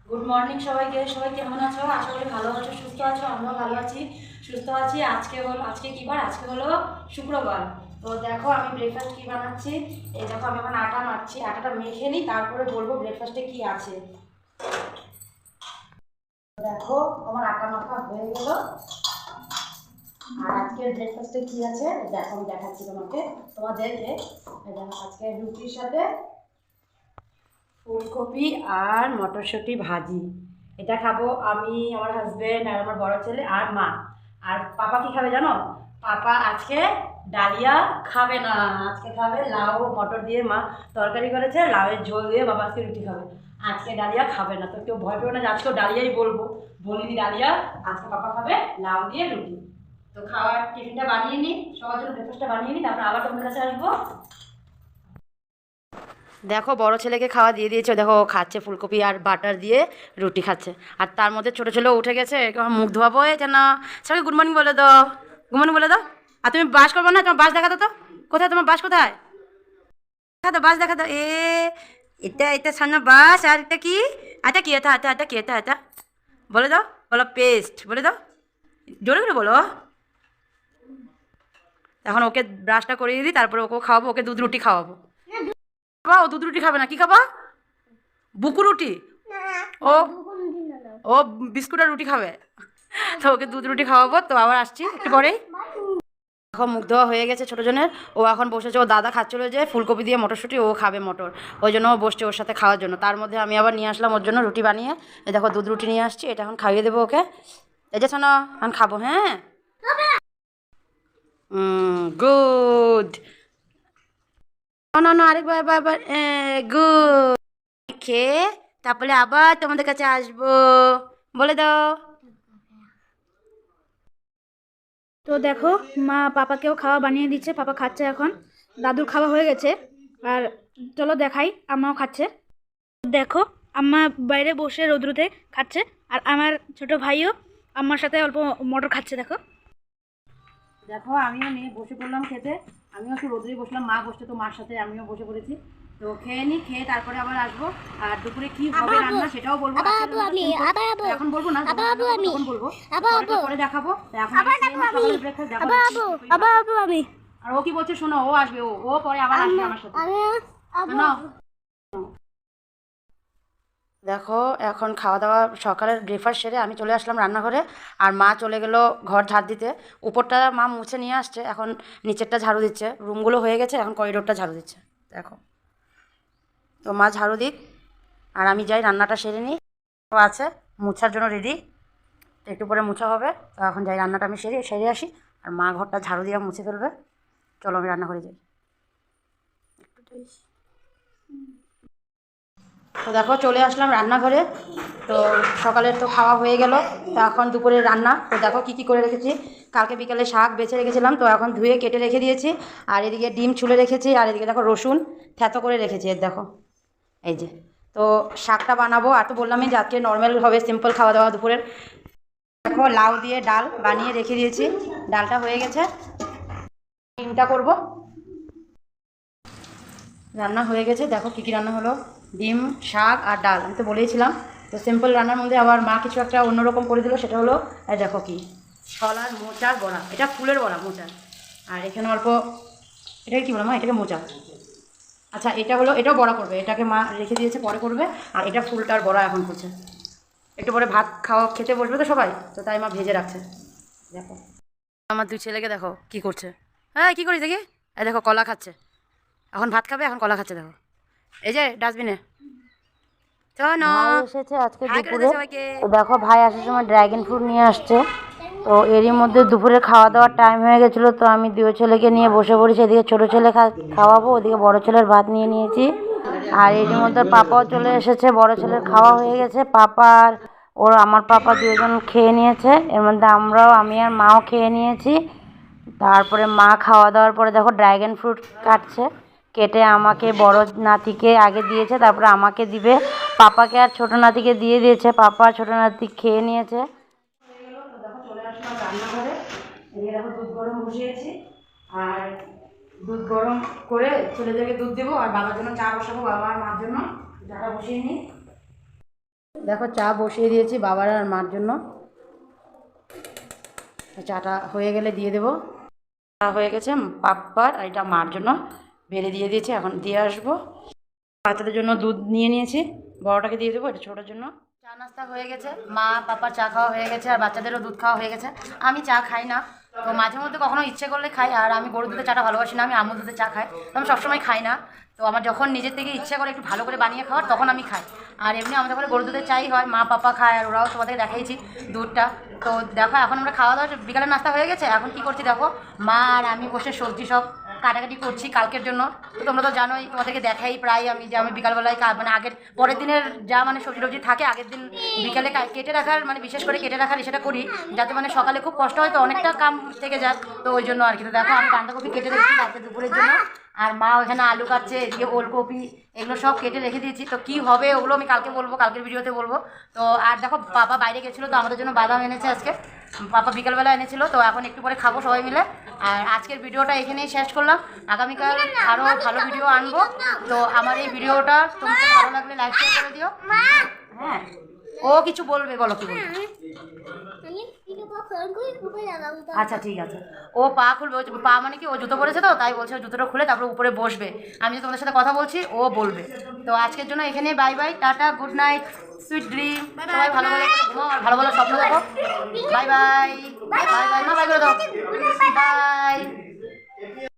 Good morning সবাইকে। সবাই কেমন আছো? আশা করি ভালো আছো, সুস্থ আছো। আমরাও ভালো আছি, সুস্থ আছি। আজকে কি বার? আজকে হলো শুক্রবার। তো দেখো আমি ব্রেকফাস্ট কি বানাচ্ছি। এই দেখো আমি এখন আটা মাখছি। আটাটা মেখে নিই, তারপরে বলবো ব্রেকফাস্টে কি আছে। দেখো আমার আটা মাখা হয়ে গেল। আর আজকের ব্রেকফাস্টে কি আছে দেখো, আমি দেখাচ্ছি তোমাদেরকে। দেখো আজকে রুটির সাথে ফুলকপি আর মটরশুঁটি ভাজি, এটা খাবো আমি, আমার হাজবেন্ড আর আমার বড় ছেলে আর মা। আর পাপা কি খাবে জানো? পাপা আজকে ডালিয়া খাবে না, আজকে খাবে লাউ মটর দিয়ে মা তরকারি করেছে, লাউয়ের ঝোল দিয়ে বাবা আজকে রুটি খাবে। আজকে ডালিয়া খাবে না। তো কেউ ভয় পেও না যে আজকেও ডালিয়াই বলবো, বলিনি ডালিয়া। আজকে পাপা খাবে লাউ দিয়ে রুটি। তো খাওয়ার টিফিনটা বানিয়ে নিই, সবার জন্য ব্রেকফাস্টটা বানিয়ে নিই, তারপর আবার তোমাদের কাছে আসবো। দেখো বড় ছেলেকে খাওয়া দিয়ে দিয়েছে, দেখো খাচ্ছে ফুলকপি আর বাটার দিয়ে রুটি খাচ্ছে। আর তার মধ্যে ছোটো ছেলে উঠে গেছে, মুখ ধোয়াবো যেন। সবাই গুড মর্নিং বলে দাও, গুড মর্নিং বলে দাও। আর তুমি বাস করবো না? তোমার বাস দেখা দাও তো, কোথায় তোমার বাস? কোথায় দেখা দাও, বাস দেখা দাও। এটা এটা সামনে বাস, আর এটা কি? এটা কি? এটা কি? এটা বলে দাও, বলো পেস্ট বলে দাও, জোরে করে বলো। এখন ওকে ব্রাশটা করিয়ে দিই, তারপরে ওকে খাওয়াবো, ওকে দুধ রুটি খাওয়াবো। ও দুধ রুটি খাবে না, কি খাবা? বুকু রুটি? ও ও বিস্কুট আর রুটি খাবে। তো ওকে দুধ রুটি খাওয়াবো। তো আবার আসছি একটু পরেই। এখন মুখ ধোয়া হয়ে গেছে ছোটো জনের। ও এখন বসেছে, ও দাদা খাচ্ছিল যে ফুলকপি দিয়ে মটরশুঁটি, ও খাবে মটর, ওই জন্য ও বসছে ওর সাথে খাওয়ার জন্য। তার মধ্যে আমি আবার নিয়ে আসলাম ওর জন্য রুটি বানিয়ে। এই দেখো দুধ রুটি নিয়ে আসছি, এটা এখন খাইয়ে দেবো ওকে। এই যে শোনো, এখন খাবো। হ্যাঁ গুড। না না, আরেকবার আবার গুড। খেয়ে তারপরে আবার তোমাদের কাছে আসবো, বলে দাও। তো দেখো, মা পাপাকেও খাওয়া বানিয়ে দিচ্ছে, পাপা খাচ্ছে এখন। দাদুর খাওয়া হয়ে গেছে। আর চলো দেখাই, আম্মাও খাচ্ছে। দেখো, আম্মা বাইরে বসে রোদ্রুতে খাচ্ছে। আর আমার ছোট ভাইও আম্মার সাথে অল্প মটর খাচ্ছে। দেখো দেখো আমিও নিয়ে বসে পড়লাম খেতে। আমিও একটু রোদ্রে বসলাম, মা বসছে তো মার সাথে আমিও বসে পড়েছি। তো খেয়ে নিই, খেয়ে তারপরে আবার আসবো। আর দুপুরে কি হবে রান্না সেটাও বলবো। এখন বলবো না, তখন বলবো, পরে দেখাবো। এখন সকালের ব্রেকফাস্ট দেখাবো। আমি আর ও কি বলছে শোনো, ও আসবে, ও ও পরে আবার আসবে আমার সাথে। শোনো দেখো, এখন খাওয়া দাওয়া সকালের ব্রেকফাস্ট সেরে আমি চলে আসলাম রান্নাঘরে। আর মা চলে গেল ঘর ঝাড় দিতে। উপরটা মা মুছে নিয়ে আসছে, এখন নিচেরটা ঝাড়ু দিচ্ছে। রুমগুলো হয়ে গেছে, এখন করিডোরটা ঝাড়ু দিচ্ছে। দেখো, তো মা ঝাড়ু দিক আর আমি যাই রান্নাটা সেরে নিই। আছে মুছার জন্য রেডি, একটু পরে মুছা হবে। তো এখন যাই রান্নাটা আমি সেরে আসি। আর মা ঘরটা ঝাড়ু দিয়ে মুছে ফেলবে। চলো আমি রান্না করে যাই। তো দেখো চলে আসলাম রান্নাঘরে। তো সকালের তো খাওয়া হয়ে গেল। তো এখন দুপুরের রান্না। তো দেখো কী কী করে রেখেছি। কালকে বিকালে শাক বেছে রেখেছিলাম, তো এখন ধুয়ে কেটে রেখে দিয়েছি। আর এদিকে ডিম ছুলে রেখেছি, আর এদিকে দেখো রসুন থেতো করে রেখেছি। এর দেখো এই যে। তো শাকটা বানাবো। আর তো বললামই যে আজকে নর্মাল হবে, সিম্পল খাওয়া দাওয়া দুপুরের। দেখো লাউ দিয়ে ডাল বানিয়ে রেখে দিয়েছি, ডালটা হয়ে গেছে। ডিমটা করবো, রান্না হয়ে গেছে। দেখো কী কী রান্না হলো, ডিম শাক আর ডাল। আমি তো বলেইছিলাম। তো সিম্পল রান্নার মধ্যে আবার মা কিছু একটা অন্যরকম করে দিল, সেটা হলো দেখো কি, ছলার মোচার বড়া। এটা ফুলের বড়া, মোচার। আর এখানে অল্প, এটাকে কী বলো মা? এটাকে মোচা। আচ্ছা এটা হলো, এটাও বড়া করবে, এটাকে মা রেখে দিয়েছে পরে করবে। আর এটা ফুলটার বড়া এখন করছে। একটু পরে ভাত খাওয়া খেতে বসবে তো সবাই, তো তাই মা ভেজে রাখছে। দেখো আমার দুই ছেলেকে দেখো কি করছে। হ্যাঁ কী করিস দেখি। দেখো কলা খাচ্ছে, এখন ভাত খাবে, এখন কলা খাচ্ছে। দেখো এই যে ডাস্টবিনে। ভাই এসেছে আজকে দুপুরে। তো দেখো ভাই আসার সময় ড্রাগন ফ্রুট নিয়ে আসছে। তো এরই মধ্যে দুপুরে খাওয়া দাওয়ার টাইম হয়ে গেছিলো। তো আমি দুই ছেলেকে নিয়ে বসে পড়েছি। এদিকে ছোটো ছেলে খাওয়াবো, ওদিকে বড় ছেলের ভাত নিয়ে নিয়েছি। আর এরই মধ্যে পাপাও চলে এসেছে, বড় ছেলের খাওয়া হয়ে গেছে। পাপার ওর আমার পাপা দুজন খেয়ে নিয়েছে। এর মধ্যে আমি আর মাও খেয়ে নিয়েছি। তারপরে মা খাওয়া দাওয়ার পরে দেখো ড্রাগন ফ্রুট কাটছে, কেটে আমাকে বড় নাতিকে আগে দিয়েছে, তারপরে আমাকে দিবে। পাপাকে আর ছোটো নাতিকে দিয়ে দিয়েছে, পাপা আর ছোটো নাতি খেয়ে নিয়েছে। দেখো চলে আসলাম রান্নাঘরে। এদিকে দেখো দুধ গরম বসিয়েছি। আর দুধ গরম করে ছেলেদেরকে দুধ দেবো, আর বাবার জন্য চা বসাবো, বাবা আর মার জন্য চাটা বসিয়ে নিই। দেখো চা বসিয়ে দিয়েছি বাবার আর মার জন্য। চাটা হয়ে গেলে দিয়ে দেবো। চা হয়ে গেছে পাপ্পার আর এটা মার জন্য বেড়ে দিয়ে দিয়েছি, এখন দিয়ে আসবো। বাচ্চাদের জন্য দুধ নিয়ে নিয়েছি, বড়টাকে দিয়ে দেবো, এটা ছোটোর জন্য। চা নাস্তা হয়ে গেছে, মা পাপার চা খাওয়া হয়ে গেছে আর বাচ্চাদেরও দুধ খাওয়া হয়ে গেছে। আমি চা খাই না, তো মাঝে মধ্যে কখনো ইচ্ছে করলে খাই। আর আমি গরুর দুধের চাটা ভালোবাসি না, আমি আমুল দুধের চা খাই, তো আমি সবসময় খাই না। তো আমার যখন নিজের থেকে ইচ্ছে করে একটু ভালো করে বানিয়ে খাওয়ার, তখন আমি খাই। আর এমনি আমাদের ঘরে গরুর দুধের চাই হয়, মা পাপা খায়, আর ওরাও তোমাদের দেখাইছি দুধটা। তো দেখো এখন আমরা খাওয়া দাওয়া বিকালের নাস্তা হয়ে গেছে, এখন কি করছি দেখো, মা আর আমি বসে সবজি সব কাটাকাটি করছি কালকের জন্য। তো তোমরা তো জানোই, তোমাদেরকে দেখাই প্রায় আমি যে আমি বিকালবেলায় মানে আগের পরের দিনের যা মানে সবজি টবজি থাকে আগের দিন বিকালে কেটে রাখার, মানে বিশেষ করে কেটে রাখার সেটা করি, যাতে মানে সকালে খুব কষ্ট হয়, তো অনেকটা কাম থেকে যায়, তো ওই জন্য আর কি। তো দেখো আমি বাঁধাকপি কেটে রেখেছি রাতে দুপুরের জন্য, আর মা ওখানে আলু কাটছে, এদিকে ওলকপি, এগুলো সব কেটে রেখে দিয়েছি। তো কী হবে ওগুলো আমি কালকে বলবো, কালকের ভিডিওতে বলবো। তো আর দেখো বাবা বাইরে গেছিলো, তো আমাদের জন্য বাদাম এনেছে আজকে, পাপা বিকালবেলা এনেছিল, তো এখন একটু পরে খাবো সবাই মিলে। আর আজকের ভিডিওটা এখানেই শেষ করলাম, আগামীকাল আরও ভালো ভিডিও আনবো। তো আমার এই ভিডিওটা তোমাকে ভালো লাগলে লাইক শেয়ার করে দিও। হ্যাঁ, ও কিছু বলবে, বলো কি বলবে। আচ্ছা ঠিক আছে, ও পা খুলবে, ও পা মানে কি, ও জুতো পরেছে তো তাই বলছে ও জুতোটা খুলে তারপরে উপরে বসবে। আমি যে তোমাদের সাথে কথা বলছি ও বলবে। তো আজকের জন্য এখানে bye bye, tata, good night, sweet dream, সবাই ভালো ভালো করে ঘুমাও আর ভালো ভালো স্বপ্ন দেখো। বাই বাই, বাই বাই, মা বাই করে দাও, বাই।